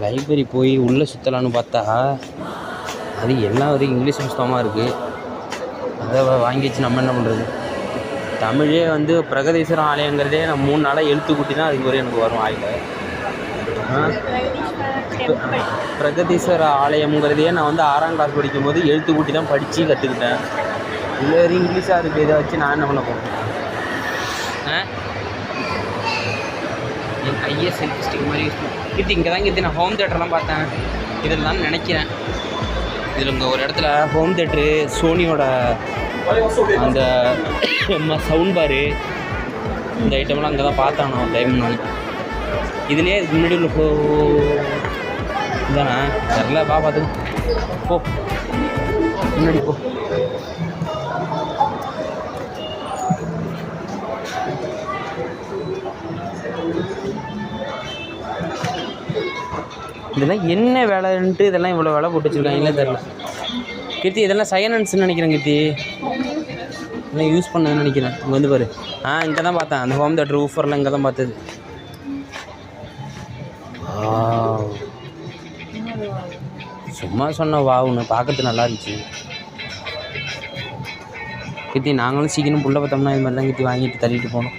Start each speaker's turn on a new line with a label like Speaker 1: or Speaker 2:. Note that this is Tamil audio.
Speaker 1: லைப்ரரி போய் உள்ளே சுற்றலான்னு பார்த்தா அது எல்லாம் ஒரு இங்கிலீஷ் புத்தகமாக இருக்குது. அதை வாங்கி வச்சு நம்ம என்ன பண்ணுறது? தமிழே வந்து பிரகதீஸ்வரர் ஆலயங்கிறதே நான் 3 நாளாக எழுத்து கூட்டி தான் அதுக்கு வரை எனக்கு வரும் ஆயில். பிரகதீஸ்வர ஆலயம்ங்கிறதையே நான் வந்து 6ஆம் கிளாஸ் படிக்கும்போது எழுத்து கூட்டி தான் படித்து கற்றுக்கிட்டேன். இல்லை ஒரு இங்கிலீஷாக இருக்குது, இதை வச்சு நான் என்ன பண்ண போகிறேன்? என் கையை செல்ஃபி ஸ்டிக் மாதிரி யூஸ் பண்ணேன். இது இங்கே தான் இது நான் ஹோம் தேட்டர்லாம் பார்த்தேன். இதில் தான் நினைக்கிறேன். இதில் இங்கே ஒரு இடத்துல ஹோம் தேட்ரு சோனியோட அந்த சவுண்ட் பாரு இந்த ஐட்டம்லாம் அங்கே தான் பார்த்தானோ டைம். நான் இதுலேயே இதுக்கு முன்னாடி உள்ள இதானே தெரில. பார்த்து போ முன்னாடி போ. இதெல்லாம் என்ன வேலைன்ட்டு இதெல்லாம் இவ்வளோ வேலை போட்டு வச்சுருக்காங்களே தெரில. கீர்த்தி இதெல்லாம் சைலன்ஸ்ன்னு நினைக்கிறேன். கீர்த்தி இதெல்லாம் யூஸ் பண்ணதுன்னு நினைக்கிறேன். இங்கே வந்து பாரு. இங்கே தான் பார்த்தேன் அந்த ஹோம் தேட்டர் ஊஃபர்லாம் இங்கே தான் பார்த்தது. சும்மா சொன்ன வாவுன்னு பார்க்கறது நல்லா இருந்துச்சு. கீர்த்தி நாங்களும் சீக்கிரம் புள்ள பார்த்தோம்னா இது மாதிரி தான் கீர்த்தி வாங்கிட்டு தள்ளிட்டு போனோம்.